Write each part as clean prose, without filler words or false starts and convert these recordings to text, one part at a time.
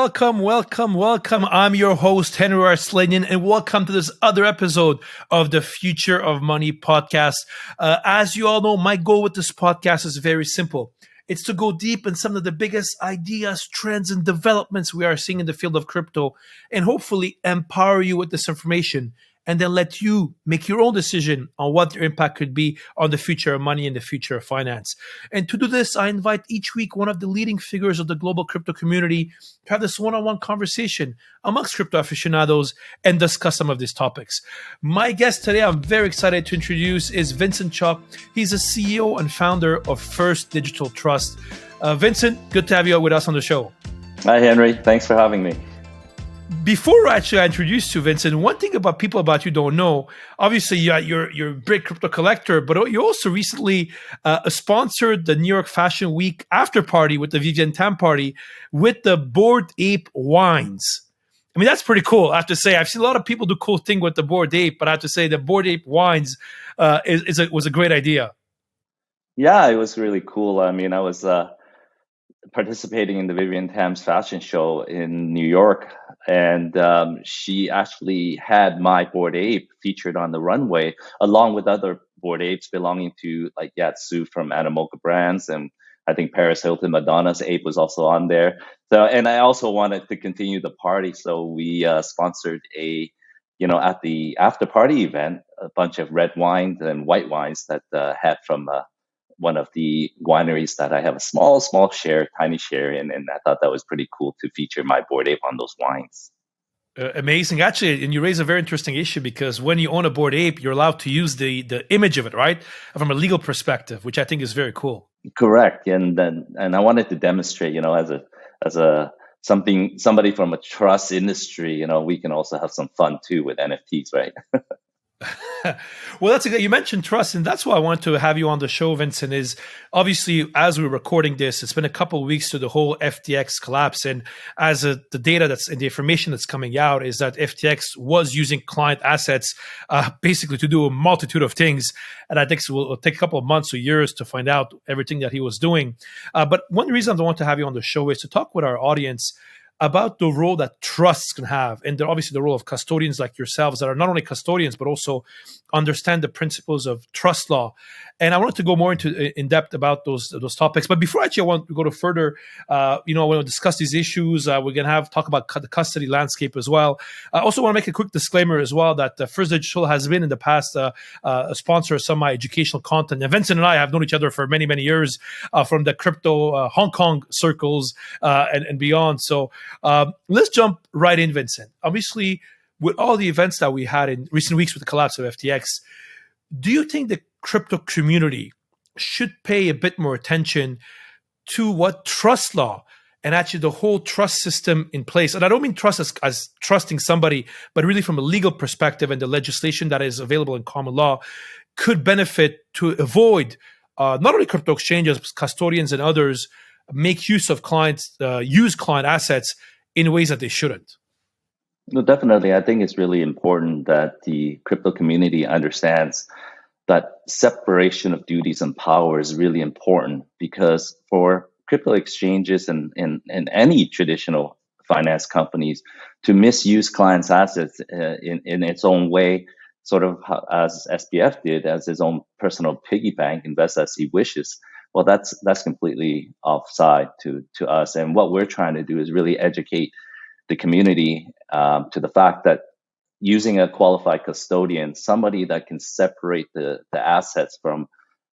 welcome. I'm your host, Henri Arslanian, and welcome to this other episode of the Future of Money podcast. As you all know, my goal with this podcast is very simple. It's to go deep in some of the biggest ideas, trends, and developments we are seeing in the field of crypto, and hopefully empower you with this information, and then let you make your own decision on what your impact could be on the future of money and the future of finance. And to do this, I invite each week one of the leading figures of the global crypto community to have this one-on-one conversation amongst crypto aficionados and discuss some of these topics. My guest today, I'm very excited to introduce, is Vincent Chok. He's the CEO and founder of First Digital Trust. Vincent, good to have you with us on the show. Hi, Henry. Thanks for having me. Before actually I introduce you, Vincent, one thing about people about you don't know, obviously you're a big crypto collector, but you also recently sponsored the New York Fashion Week after party with the Vivienne Tam party with the Bored Ape wines. I mean, that's pretty cool, I have to say. I've seen a lot of people do cool thing with the Bored Ape, but I have to say the Bored Ape wines was a great idea. Yeah, it was really cool. I mean, I was participating in the Vivienne Tam's fashion show in New York, and she actually had my Bored Ape featured on the runway along with other Bored Apes belonging to like Yatsu from Animoca Brands, and I think Paris Hilton Madonna's ape was also on there. So, and I also wanted to continue the party, so we sponsored at the after party event, a bunch of red wines and white wines that had from one of the wineries that I have a small share, tiny share in, and I thought that was pretty cool to feature my Bored Ape on those wines. Amazing. Actually, and you raise a very interesting issue because when you own a Bored Ape, you're allowed to use the image of it, right? From a legal perspective, which I think is very cool. Correct. And I wanted to demonstrate, as somebody from a trust industry, we can also have some fun too with NFTs, right? Well, that's you mentioned trust, and that's why I wanted to have you on the show, Vincent. Is obviously as we're recording this, it's been a couple of weeks to the whole FTX collapse, and as the data that's and the information that's coming out is that FTX was using client assets basically to do a multitude of things, and I think it will take a couple of months or years to find out everything that he was doing. But one reason I want to have you on the show is to talk with our audience about the role that trusts can have, and obviously the role of custodians like yourselves that are not only custodians but also understand the principles of trust law. And I wanted to go more in depth about those topics. But before actually I want to go to further, I want to discuss these issues. We're going to talk about the custody landscape as well. I also want to make a quick disclaimer as well that First Digital has been in the past a sponsor of some of my educational content. And Vincent and I have known each other for many, many years from the crypto Hong Kong circles and beyond. So let's jump right in, Vincent. Obviously, with all the events that we had in recent weeks with the collapse of FTX, do you think the crypto community should pay a bit more attention to what trust law and actually the whole trust system in place? And I don't mean trust as trusting somebody, but really from a legal perspective and the legislation that is available in common law could benefit to avoid not only crypto exchanges, but custodians and others make use of use client assets in ways that they shouldn't. No, definitely. I think it's really important that the crypto community understands that separation of duties and power is really important, because for crypto exchanges and any traditional finance companies to misuse clients' assets in its own way, sort of as SBF did, as his own personal piggy bank, invest as he wishes, well, that's completely offside to us. And what we're trying to do is really educate the community to the fact that using a qualified custodian, somebody that can separate the assets from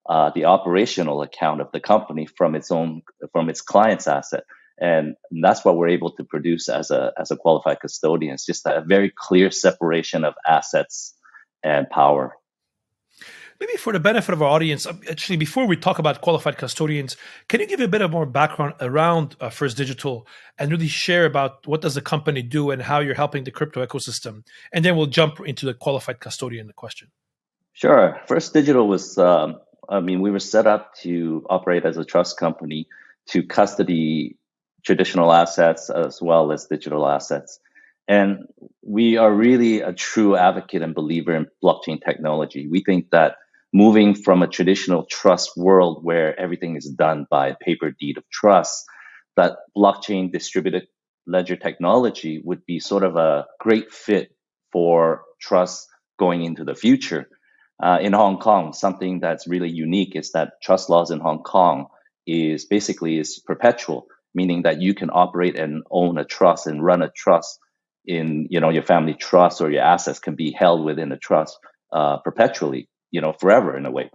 the operational account of the company from its client's asset, and that's what we're able to produce as a qualified custodian. It's just a very clear separation of assets and power. Maybe for the benefit of our audience, actually, before we talk about qualified custodians, can you give a bit of more background around First Digital and really share about what does the company do and how you're helping the crypto ecosystem? And then we'll jump into the qualified custodian question. Sure. First Digital was, we were set up to operate as a trust company to custody traditional assets as well as digital assets. And we are really a true advocate and believer in blockchain technology. We think that moving from a traditional trust world where everything is done by a paper deed of trust, that blockchain distributed ledger technology would be sort of a great fit for trust going into the future. In Hong Kong, something that's really unique is that trust laws in Hong Kong is perpetual, meaning that you can operate and own a trust and run a trust in, your family trust, or your assets can be held within a trust perpetually, forever in a way.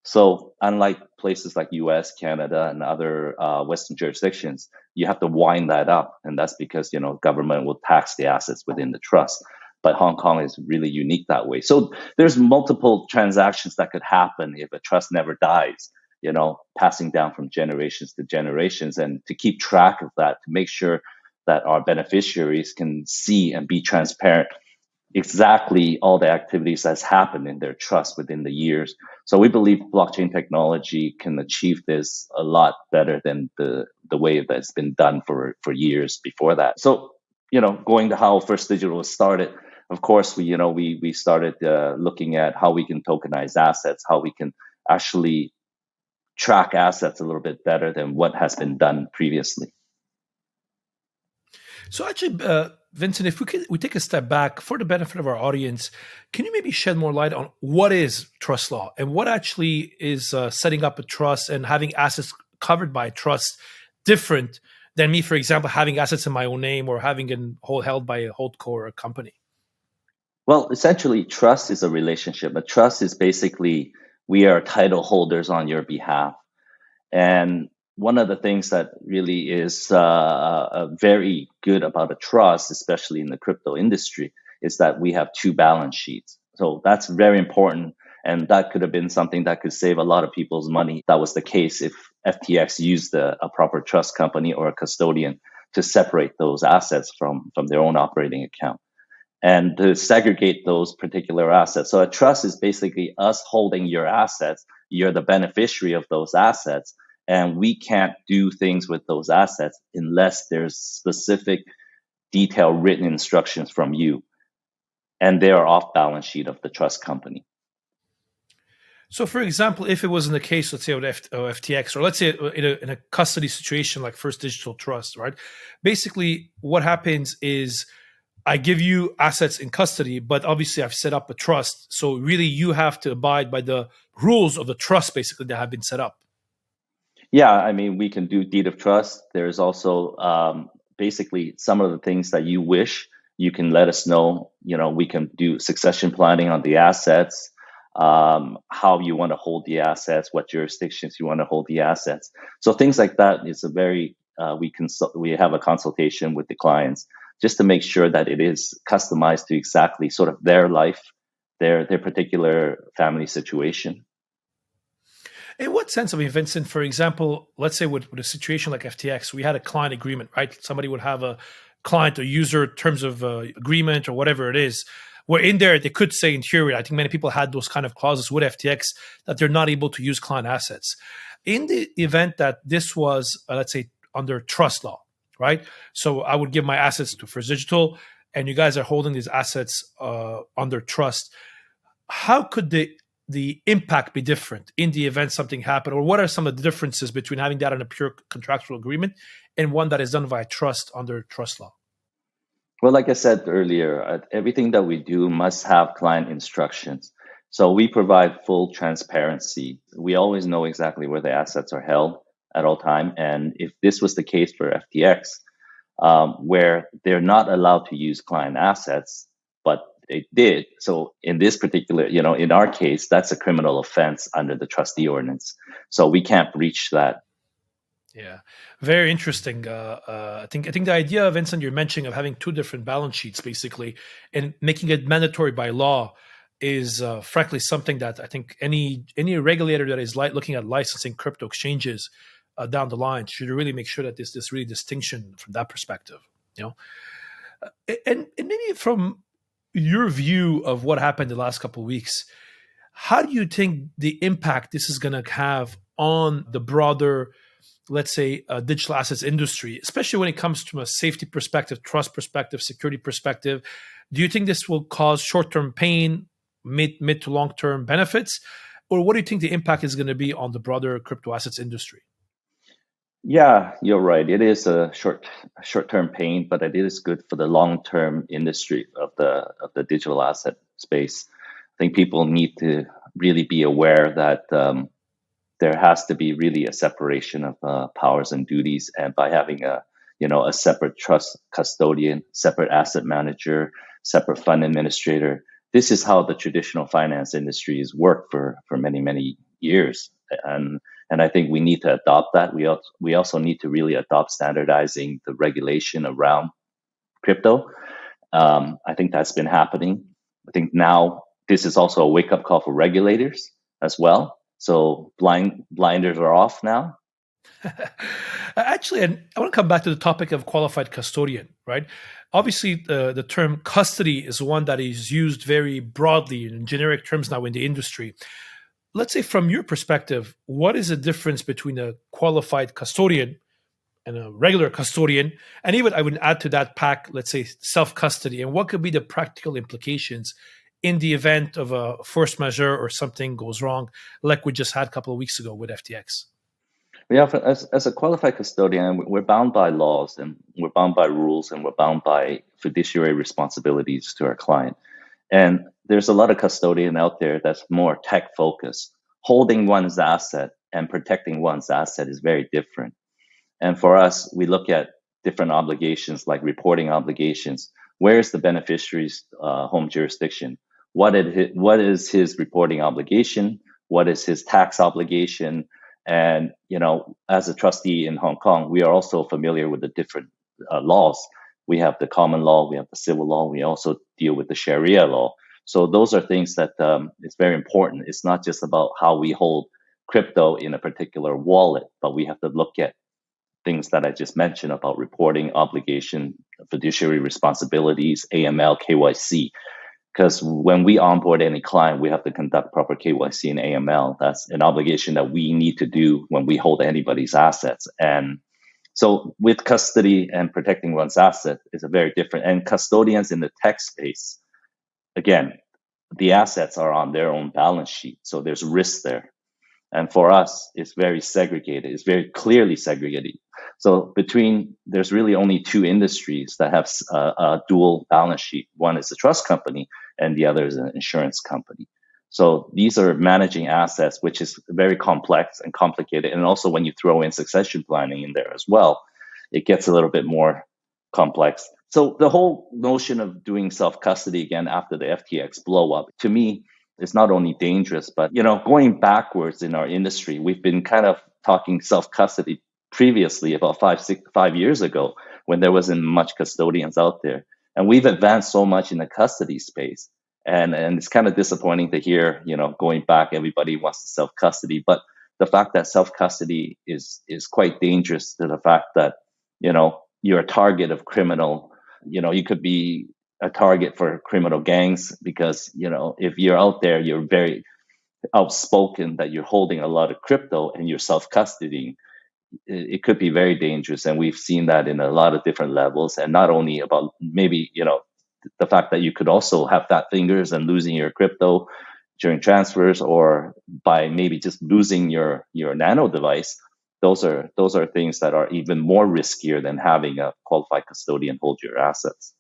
So unlike places like US, Canada, and other Western jurisdictions, you have to wind that up. And that's because, government will tax the assets within the trust. But Hong Kong is really unique that way. So there's multiple transactions that could happen if a trust never dies, passing down from generations to generations. And to keep track of that, to make sure that our beneficiaries can see and be transparent exactly all the activities that's happened in their trust within the years. So we believe blockchain technology can achieve this a lot better than the way that's been done for years before that. So, going to how First Digital was started, of course, we started looking at how we can tokenize assets, how we can actually track assets a little bit better than what has been done previously. So actually, Vincent, if we take a step back for the benefit of our audience, can you maybe shed more light on what is trust law and what actually is setting up a trust and having assets covered by a trust different than me, for example, having assets in my own name or having held by a holdco or a company? Well, essentially, trust is a relationship. A trust is basically we are title holders on your behalf. And one of the things that really is very good about a trust, especially in the crypto industry, is that we have two balance sheets. So that's very important. And that could have been something that could save a lot of people's money. That was the case if FTX used a proper trust company or a custodian to separate those assets from their own operating account and to segregate those particular assets. So a trust is basically us holding your assets. You're the beneficiary of those assets. And we can't do things with those assets unless there's specific detailed written instructions from you. And they are off balance sheet of the trust company. So, for example, if it was in the case, let's say with FTX, or let's say in a custody situation like First Digital Trust, right? Basically, what happens is I give you assets in custody, but obviously I've set up a trust. So really, you have to abide by the rules of the trust, basically, that have been set up. Yeah, I mean, we can do deed of trust. There's also basically some of the things that you wish, you can let us know. We can do succession planning on the assets, how you want to hold the assets, what jurisdictions you want to hold the assets. So things like that is a very, we have a consultation with the clients just to make sure that it is customized to exactly sort of their life, their particular family situation. In what sense? I mean, Vincent, for example, let's say with a situation like FTX, we had a client agreement, right? Somebody would have a client or user terms of agreement or whatever it is, where in there they could say in theory, I think many people had those kind of clauses with FTX that they're not able to use client assets. In the event that this was, let's say, under trust law, right? So I would give my assets to First Digital and you guys are holding these assets under trust. How could the impact be different in the event something happened, or what are some of the differences between having that in a pure contractual agreement and one that is done via trust under trust law? Well, like I said earlier, everything that we do must have client instructions. So we provide full transparency. We always know exactly where the assets are held at all time. And if this was the case for FTX, where they're not allowed to use client assets, but they did. So in this particular, in our case, that's a criminal offense under the trustee ordinance. So we can't breach that. Yeah, very interesting. I think the idea, Vincent, you're mentioning of having two different balance sheets, basically, and making it mandatory by law is frankly something that I think any regulator that is looking at licensing crypto exchanges down the line should really make sure that there's this really distinction from that perspective. And maybe from your view of what happened the last couple of weeks, how do you think the impact this is going to have on the broader, let's say, digital assets industry, especially when it comes from a safety perspective, trust perspective, security perspective? Do you think this will cause short-term pain, mid to long-term benefits? Or what do you think the impact is going to be on the broader crypto assets industry? Yeah, you're right. It is a short-term pain, but it is good for the long-term industry of the digital asset space. I think people need to really be aware that there has to be really a separation of powers and duties, and by having a separate trust custodian, separate asset manager, separate fund administrator, this is how the traditional finance industries work for many years. And I think we need to adopt that. We also need to really adopt standardizing the regulation around crypto. I think that's been happening. I think now this is also a wake up call for regulators as well. So blinders are off now. Actually, and I want to come back to the topic of qualified custodian, right? Obviously, the term custody is one that is used very broadly in generic terms now in the industry. Let's say, from your perspective, what is the difference between a qualified custodian and a regular custodian? And even I would add to that pack, let's say, self custody. And what could be the practical implications in the event of a force majeure or something goes wrong, like we just had a couple of weeks ago with FTX? Yeah, as a qualified custodian, we're bound by laws and we're bound by rules and we're bound by fiduciary responsibilities to our client. And there's a lot of custodian out there that's more tech focused. Holding one's asset and protecting one's asset is very different. And for us, we look at different obligations like reporting obligations. Where is the beneficiary's home jurisdiction? What is his reporting obligation? What is his tax obligation? And as a trustee in Hong Kong, we are also familiar with the different laws. We have the common law, we have the civil law, we also deal with the Sharia law. So those are things that it's very important. It's not just about how we hold crypto in a particular wallet, but we have to look at things that I just mentioned about reporting obligation, fiduciary responsibilities, AML, KYC. Because when we onboard any client, we have to conduct proper KYC and AML. That's an obligation that we need to do when we hold anybody's assets. And so with custody and protecting one's asset is a very different, and custodians in the tech space, again, the assets are on their own balance sheet. So there's risk there. And for us, it's very segregated. It's very clearly segregated. So there's really only two industries that have a dual balance sheet. One is a trust company and the other is an insurance company. So these are managing assets, which is very complex and complicated. And also when you throw in succession planning in there as well, it gets a little bit more complex. So the whole notion of doing self-custody again after the FTX blow up, to me, is not only dangerous, but going backwards in our industry, we've been kind of talking self-custody previously about 5 years ago when there wasn't much custodians out there. And we've advanced so much in the custody space. And it's kind of disappointing to hear, going back, everybody wants to self-custody. But the fact that self-custody is quite dangerous to the fact that, you're a target of criminal, you could be a target for criminal gangs because, if you're out there, you're very outspoken that you're holding a lot of crypto and you're self-custodying. It could be very dangerous. And we've seen that in a lot of different levels. And not only about maybe, the fact that you could also have fat fingers and losing your crypto during transfers, or by maybe just losing your nano device. Those are things that are even more riskier than having a qualified custodian hold your assets.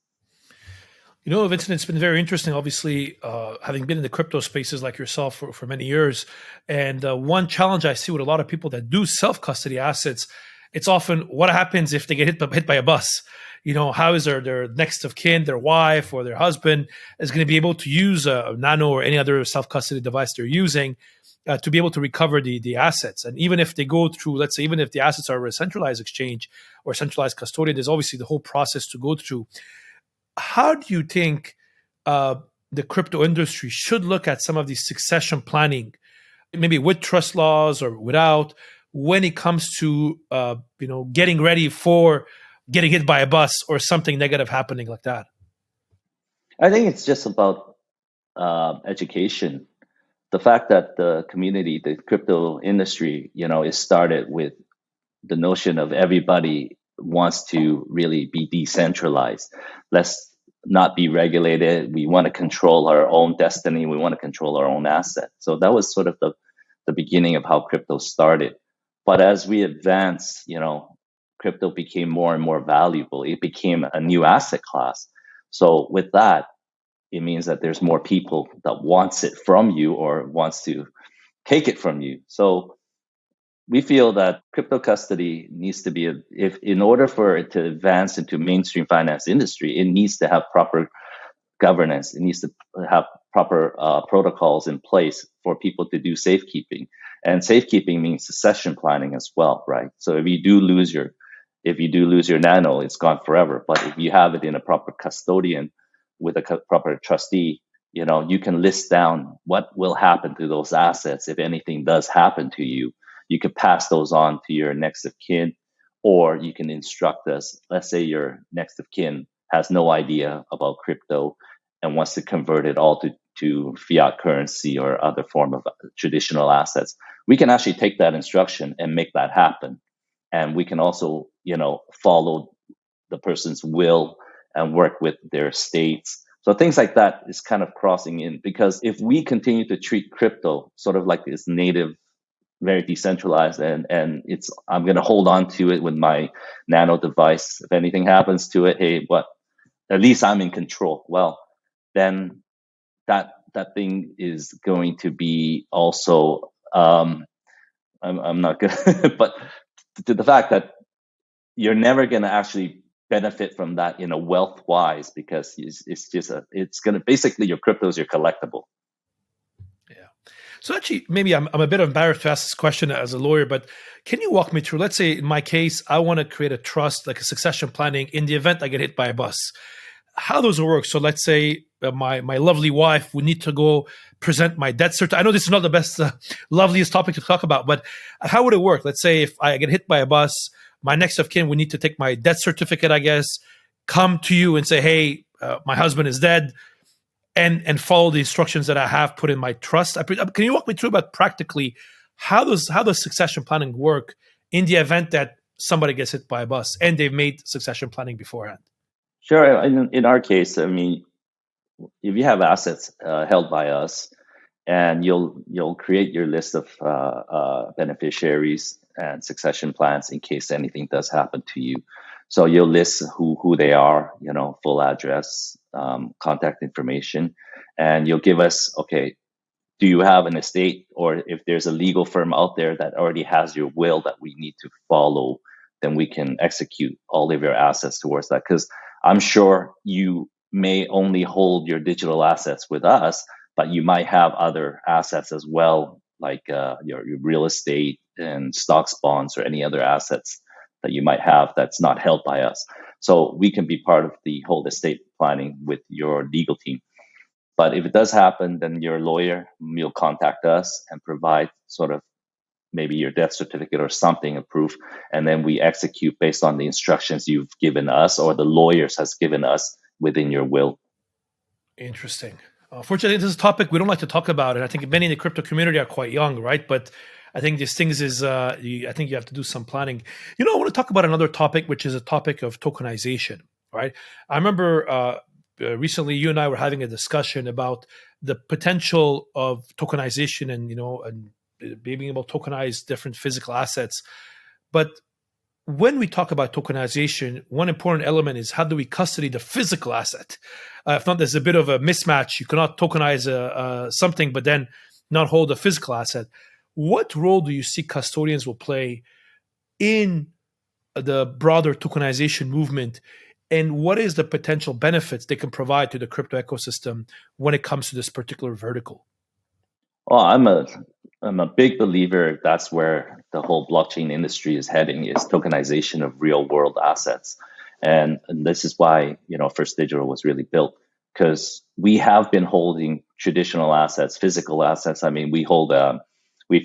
Vincent, it's been very interesting, obviously, having been in the crypto spaces like yourself for many years. And one challenge I see with a lot of people that do self-custody assets, it's often what happens if they get hit by a bus? How is their next of kin, their wife or their husband is going to be able to use a nano or any other self-custody device they're using to be able to recover the assets. And even if they go through, let's say, even if the assets are a centralized exchange or centralized custodian, there's obviously the whole process to go through. How do you think the crypto industry should look at some of these succession planning, maybe with trust laws or without, when it comes to getting ready for getting hit by a bus or something negative happening like that? I think it's just about education. The fact that the community, the crypto industry, is started with the notion of everybody wants to really be decentralized. Let's not be regulated. We want to control our own destiny. We want to control our own asset. So that was sort of the beginning of how crypto started. But as we advance, crypto became more and more valuable. It became a new asset class. So with that, it means that there's more people that wants it from you or wants to take it from you. So we feel that crypto custody needs to be if in order for it to advance into mainstream finance industry, it needs to have proper governance. It needs to have proper protocols in place for people to do safekeeping. And safekeeping means succession planning as well, right? So if you do lose your nano, it's gone forever. But if you have it in a proper custodian with a proper trustee, you can list down what will happen to those assets if anything does happen to you. You could pass those on to your next of kin, or you can instruct us. Let's say your next of kin has no idea about crypto and wants to convert it all to fiat currency or other form of traditional assets. We can actually take that instruction and make that happen. And we can also, follow the person's will and work with their states. So things like that is kind of crossing in, because if we continue to treat crypto sort of like this native, very decentralized, and I'm going to hold on to it with my nano device. If anything happens to it, hey, at least I'm in control. Well, then that thing is going to be also I'm not good, but to the fact that you're never going to actually benefit from that wealth wise, because it's going to basically, your crypto is your collectible. So actually, maybe I'm a bit embarrassed to ask this question as a lawyer, but can you walk me through, let's say in my case, I want to create a trust, like a succession planning in the event I get hit by a bus. How does it work? So let's say my lovely wife would need to go present my death certificate. I know this is not the best, loveliest topic to talk about, but how would it work? Let's say if I get hit by a bus, my next of kin would need to take my death certificate, I guess, come to you and say, hey, my husband is dead. And follow the instructions that I have put in my trust. Can you walk me through about practically how does succession planning work in the event that somebody gets hit by a bus and they've made succession planning beforehand? Sure. In our case, I mean, if you have assets held by us, and you'll create your list of beneficiaries and succession plans in case anything does happen to you. So you'll list who they are, full address, contact information, and you'll give us, okay, do you have an estate, or if there's a legal firm out there that already has your will that we need to follow, then we can execute all of your assets towards that. Because I'm sure you may only hold your digital assets with us, but you might have other assets as well, like your real estate and stocks, bonds, or any other assets that you might have that's not held by us. So we can be part of the whole estate planning with your legal team. But if it does happen, then your lawyer will contact us and provide sort of maybe your death certificate or something, a proof, and then we execute based on the instructions you've given us or the lawyers has given us within your will. Interesting. Fortunately, this is a topic we don't like to talk about, and I think many in the crypto community are quite young, right? But I think these things is, I think you have to do some planning. I want to talk about another topic, which is a topic of tokenization, right? I remember recently you and I were having a discussion about the potential of tokenization and being able to tokenize different physical assets. But when we talk about tokenization, one important element is how do we custody the physical asset? If not, there's a bit of a mismatch. You cannot tokenize something, but then not hold a physical asset. What role do you see custodians will play in the broader tokenization movement? And what is the potential benefits they can provide to the crypto ecosystem when it comes to this particular vertical? Well, I'm a big believer that's where the whole blockchain industry is heading, is tokenization of real world assets. And this is why, First Digital was really built, because we have been holding traditional assets, physical assets. I mean, we've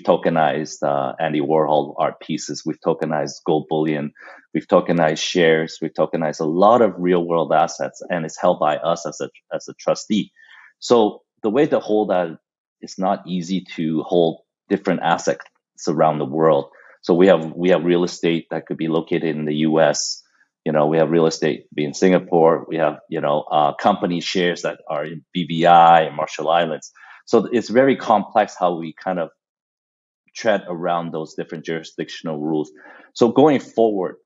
tokenized Andy Warhol art pieces, we've tokenized gold bullion, we've tokenized shares, we've tokenized a lot of real world assets, and it's held by us as a trustee. So the way to hold that, it's not easy to hold different assets around the world. So we have real estate that could be located in the U.S. We have real estate be in Singapore. We have company shares that are in BVI and Marshall Islands. So it's very complex how we kind of tread around those different jurisdictional rules. So going forward,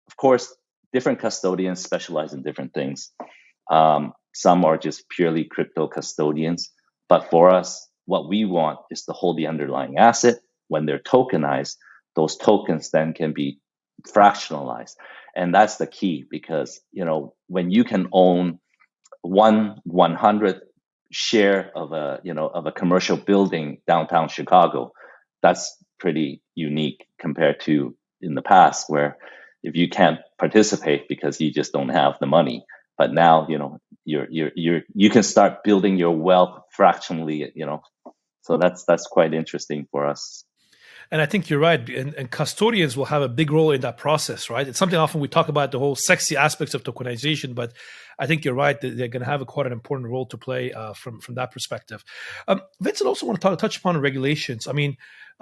of course, different custodians specialize in different things. Some are just purely crypto custodians. But for us, what we want is to hold the underlying asset. When they're tokenized, those tokens then can be fractionalized. And that's the key, because when you can own 1/100th share of a commercial building downtown Chicago, that's pretty unique compared to in the past, where if you can't participate because you just don't have the money. But now you can start building your wealth fractionally. So that's quite interesting for us. And I think you're right. And custodians will have a big role in that process, right? It's something often we talk about, the whole sexy aspects of tokenization, but I think you're right that they're going to have quite an important role to play from that perspective. Vincent, also want to touch upon regulations. I mean,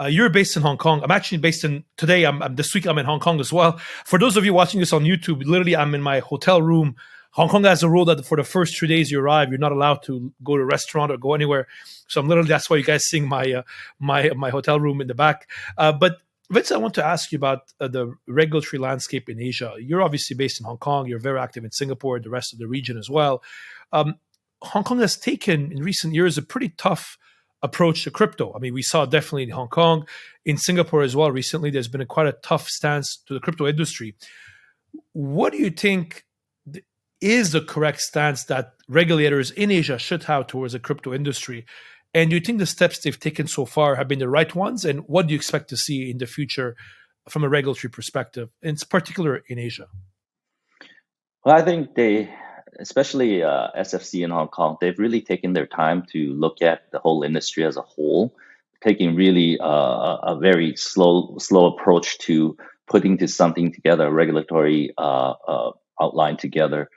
you're based in Hong Kong. I'm actually based in today. This week I'm in Hong Kong as well. For those of you watching this on YouTube, literally I'm in my hotel room. Hong Kong has a rule that for the first 3 days you arrive, you're not allowed to go to a restaurant or go anywhere. So I'm literally, that's why you guys seeing my my hotel room in the back. But Vincent, I want to ask you about the regulatory landscape in Asia. You're obviously based in Hong Kong. You're very active in Singapore, the rest of the region as well. Hong Kong has taken in recent years a pretty tough approach to crypto. I mean, we saw definitely in Hong Kong, in Singapore as well. Recently, there's been quite a tough stance to the crypto industry. What do you think is the correct stance that regulators in Asia should have towards the crypto industry? And do you think the steps they've taken so far have been the right ones? And what do you expect to see in the future from a regulatory perspective, in particular in Asia? Well, I think especially SFC in Hong Kong, they've really taken their time to look at the whole industry as a whole, taking really a very slow approach to putting something together, a regulatory outline together,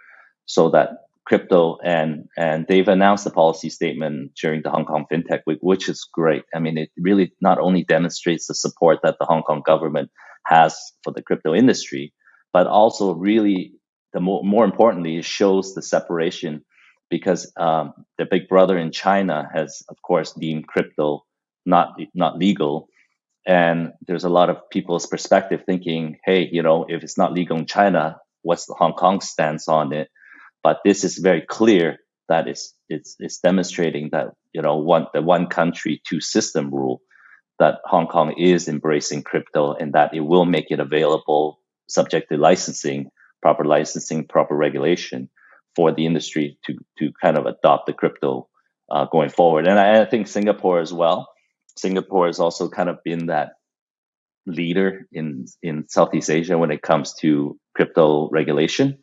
so that crypto and they've announced the policy statement during the Hong Kong FinTech Week, which is great. I mean, it really not only demonstrates the support that the Hong Kong government has for the crypto industry, but also really the more importantly, it shows the separation, because the big brother in China has, of course, deemed crypto not legal. And there's a lot of people's perspective thinking, hey, if it's not legal in China, what's the Hong Kong stance on it? But this is very clear that it's demonstrating that the one country, two system rule, that Hong Kong is embracing crypto, and that it will make it available subject to licensing, proper regulation for the industry to kind of adopt the crypto going forward. And I think Singapore as well. Singapore has also kind of been that leader in Southeast Asia when it comes to crypto regulation.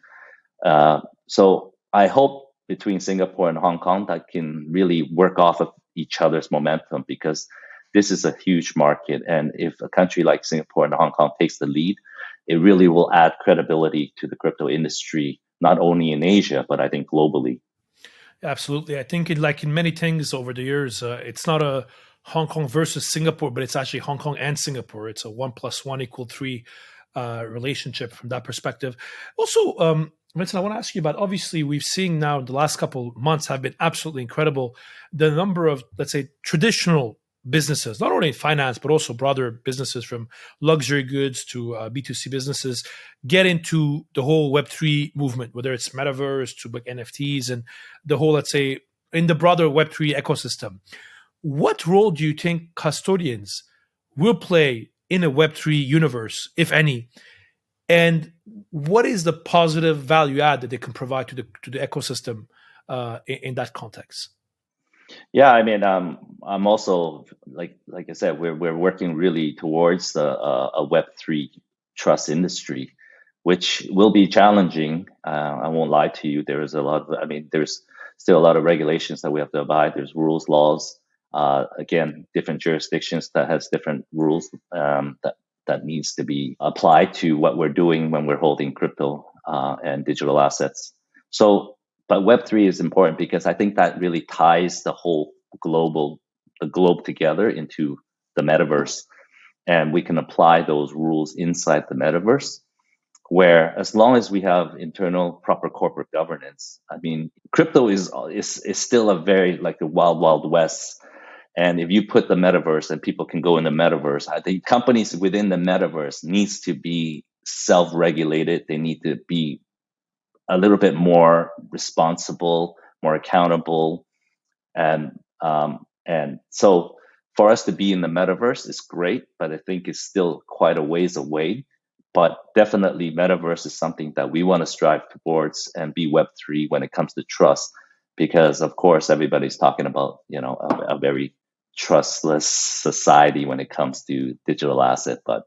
So I hope between Singapore and Hong Kong that can really work off of each other's momentum, because this is a huge market. And if a country like Singapore and Hong Kong takes the lead, it really will add credibility to the crypto industry, not only in Asia, but I think globally. Absolutely. I think like in many things over the years, it's not a Hong Kong versus Singapore, but it's actually Hong Kong and Singapore. It's a 1 + 1 = 3 relationship from that perspective. Also, Vincent, I want to ask you about, obviously, we've seen now the last couple of months have been absolutely incredible. The number of, let's say, traditional businesses, not only in finance, but also broader businesses from luxury goods to B2C businesses, get into the whole Web3 movement, whether it's metaverse to like NFTs and the whole, let's say, in the broader Web3 ecosystem. What role do you think custodians will play in a Web3 universe, if any? And what is the positive value add that they can provide to the ecosystem in that context? Yeah, I mean, I'm also like I said, we're working really towards a Web3 trust industry, which will be challenging. I won't lie to you. There is there's still a lot of regulations that we have to abide. There's rules, laws. Again, different jurisdictions that has different rules that needs to be applied to what we're doing when we're holding crypto and digital assets. So, but Web3 is important because I think that really ties the whole globe together into the metaverse, and we can apply those rules inside the metaverse. Where as long as we have internal proper corporate governance, I mean, crypto is still a very like the wild west. And if you put the metaverse and people can go in the metaverse, I think companies within the metaverse needs to be self-regulated. They need to be a little bit more responsible, more accountable, and so for us to be in the metaverse is great, but I think it's still quite a ways away. But definitely, metaverse is something that we want to strive towards and be Web3 when it comes to trust, because of course everybody's talking about a very trustless society when it comes to digital asset, but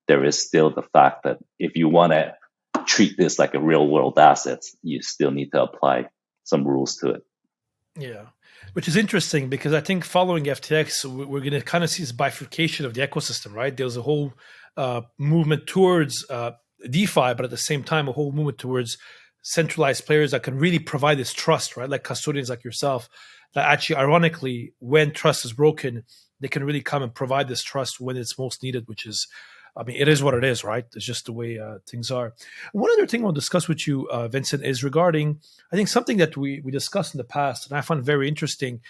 there is still the fact that if you want to treat this like a real world asset, you still need to apply some rules to it. Yeah, which is interesting because I think following FTX, we're going to kind of see this bifurcation of the ecosystem, right? There's a whole movement towards DeFi, but at the same time, a whole movement towards centralized players that can really provide this trust, right? Like custodians like yourself, that actually, ironically, when trust is broken, they can really come and provide this trust when it's most needed, which is, I mean, it is what it is, right? It's just the way things are. One other thing I want to discuss with you, Vincent, is regarding, I think something that we discussed in the past, and I found very interesting,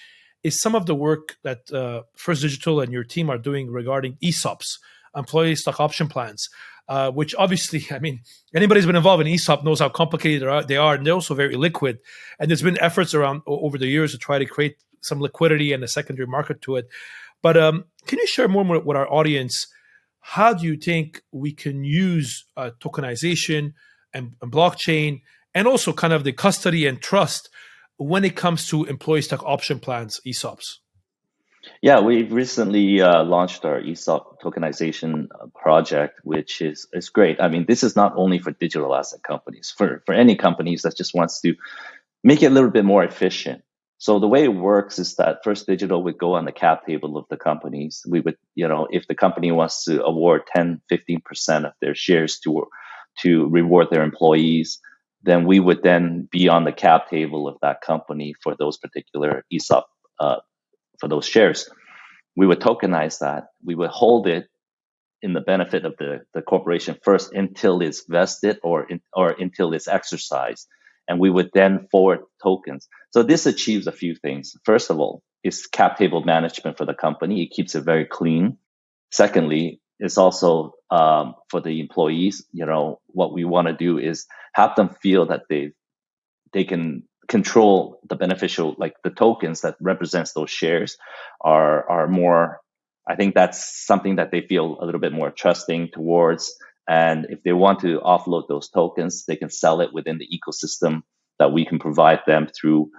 is some of the work that First Digital and your team are doing regarding ESOPs, employee stock option plans, which obviously, I mean, anybody who's been involved in ESOP knows how complicated they are, and they're also very liquid. And there's been efforts around over the years to try to create some liquidity and a secondary market to it. But can you share more with our audience? How do you think we can use tokenization and blockchain and also kind of the custody and trust when it comes to employee stock option plans, ESOPs? Yeah, we've recently launched our ESOP tokenization project, which is great. I mean, this is not only for digital asset companies, for any companies that just wants to make it a little bit more efficient. So the way it works is that First Digital would go on the cap table of the companies. We would, if the company wants to award 10, 15% of their shares to reward their employees, then we would then be on the cap table of that company for those particular ESOP, for those shares. We would tokenize that. We would hold it in the benefit of the corporation first until it's vested or until it's exercised. And we would then forward tokens. So this achieves a few things. First of all, it's cap table management for the company. It keeps it very clean. Secondly, it's also for the employees. What we want to do is have them feel that they can control the beneficial, like the tokens that represents those shares are more. I think that's something that they feel a little bit more trusting towards. And if they want to offload those tokens, they can sell it within the ecosystem that we can provide them through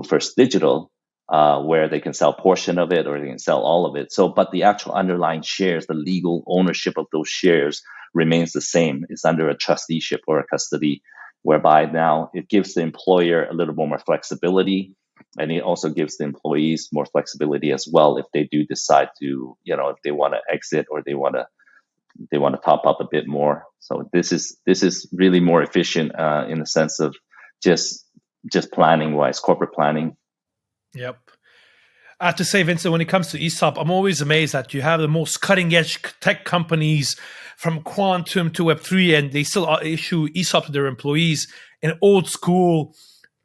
First Digital, where they can sell a portion of it or they can sell all of it. So, but the actual underlying shares, the legal ownership of those shares remains the same. It's under a trusteeship or a custody, whereby now it gives the employer a little more flexibility. And it also gives the employees more flexibility as well if they do decide to, if they want to exit or they want to top up a bit more. So this is really more efficient in the sense of just planning wise, corporate planning. Yep. I have to say, Vincent, when it comes to ESOP, I'm always amazed that you have the most cutting edge tech companies from quantum to Web3, and they still issue ESOP to their employees in old school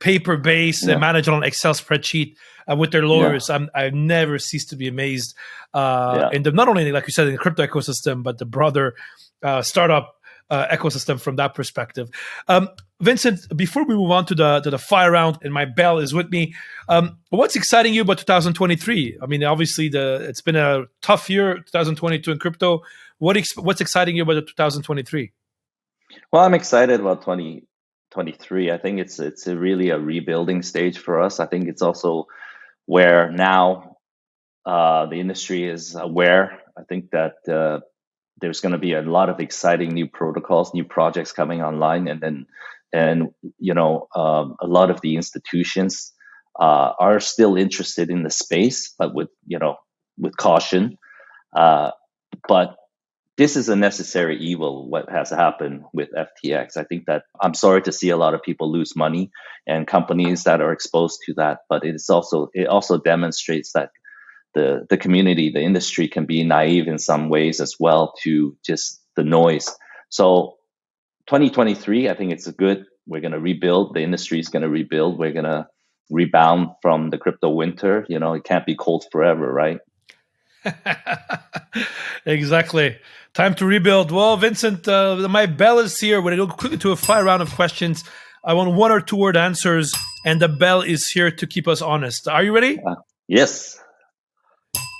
paper based and manage it on Excel spreadsheet with their lawyers. Yeah. I've never ceased to be amazed. And not only, like you said, in the crypto ecosystem, but the broader startup ecosystem from that perspective. Vincent, before we move on to the fire round, and my bell is with me, what's exciting you about 2023? I mean, obviously, it's been a tough year, 2022 in crypto. What's exciting you about 2023? Well, I'm excited about 2023. I think it's really a rebuilding stage for us. I think it's also where now the industry is aware. I think that there's going to be a lot of exciting new protocols, new projects coming online, and a lot of the institutions are still interested in the space, but with caution. But this is a necessary evil, what has happened with FTX. I think that I'm sorry to see a lot of people lose money and companies that are exposed to that, but it also demonstrates that the community, the industry can be naive in some ways as well to just the noise. So 2023, I think it's we're going to rebuild. The industry is going to rebuild. We're going to rebound from the crypto winter. It can't be cold forever, right? Exactly. Time to rebuild. Well, Vincent, my bell is here. We're going to go quickly to a 5 round of questions. I want 1 or 2 word answers, and the bell is here to keep us honest. Are you ready? Yes.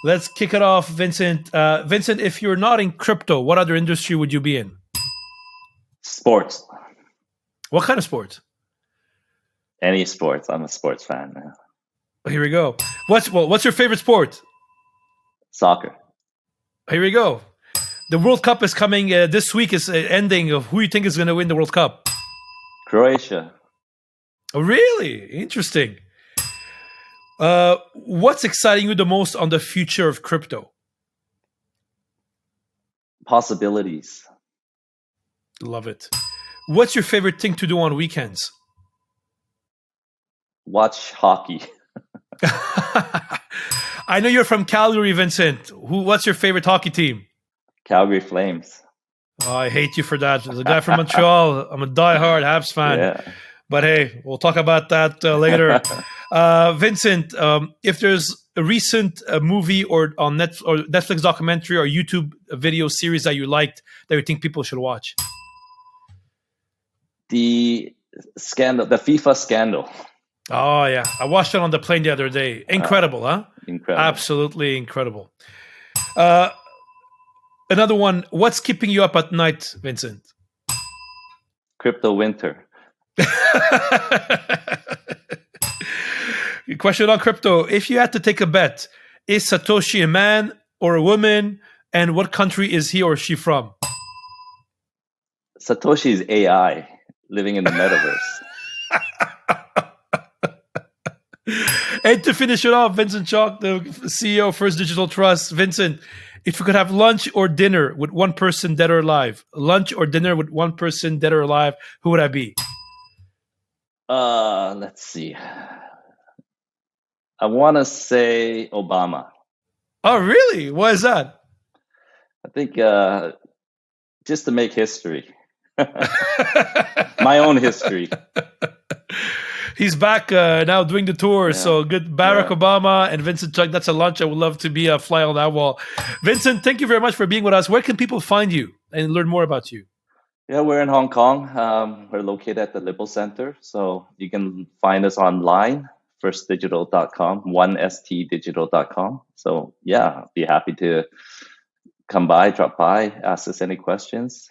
Let's kick it off, Vincent. Vincent, if you're not in crypto, what other industry would you be in? Sports. What kind of sports? Any sports. I'm a sports fan. Here we go. What's your favorite sport? Soccer. Here we go. The World Cup is coming. This week is ending. Who you think is going to win the World Cup? Croatia. Oh, really? Interesting. What's exciting you the most on the future of crypto? Possibilities. Love it. What's your favorite thing to do on weekends? Watch hockey. I know you're from Calgary, Vincent. What's your favorite hockey team? Calgary Flames. Oh, I hate you for that. As a guy from Montreal, I'm a diehard Habs fan. Yeah. But hey, we'll talk about that later. Vincent, if there's a recent movie or on Netflix documentary or YouTube video series that you liked that you think people should watch? The FIFA scandal. Oh, yeah. I watched it on the plane the other day. Incredible, huh? Incredible. Absolutely incredible. Another one. What's keeping you up at night, Vincent? Crypto winter. Question on crypto. If you had to take a bet, is Satoshi a man or a woman? And what country is he or she from? Satoshi is AI living in the metaverse. And to finish it off, Vincent Chok, the CEO of First Digital Trust. Vincent, if you could have lunch or dinner with one person dead or alive, lunch or dinner with one person dead or alive, who would that be? Let's see. I want to say Obama. Oh, really? Why is that? I think just to make history. My own history. He's back now doing the tour. Yeah. So good. Barack Obama and Vincent Chok. That's a lunch. I would love to be a fly on that wall. Vincent, thank you very much for being with us. Where can people find you and learn more about you? Yeah, we're in Hong Kong. We're located at the Lippo Center. So you can find us online, firstdigital.com, 1stdigital.com. So yeah, be happy to come by, drop by, ask us any questions.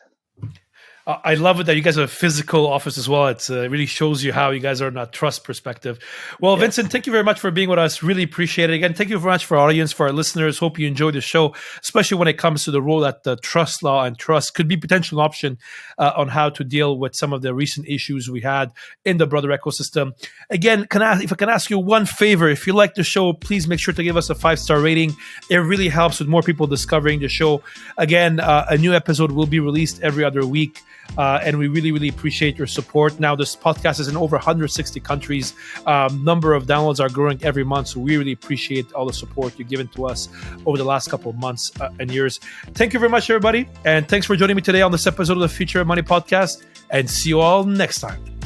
I love it that you guys have a physical office as well. It really shows you how you guys are in a trust perspective. Well, yeah. Vincent, thank you very much for being with us. Really appreciate it. Again, thank you very much for our audience, for our listeners. Hope you enjoyed the show, especially when it comes to the role that the trust law and trust could be potential option on how to deal with some of the recent issues we had in the broader ecosystem. Again, if I can ask you one favor, if you like the show, please make sure to give us a 5-star rating. It really helps with more people discovering the show. Again, a new episode will be released every other week. And we really, really appreciate your support. Now, this podcast is in over 160 countries. Number of downloads are growing every month. So we really appreciate all the support you've given to us over the last couple of months and years. Thank you very much, everybody. And thanks for joining me today on this episode of the Future of Money podcast. And see you all next time.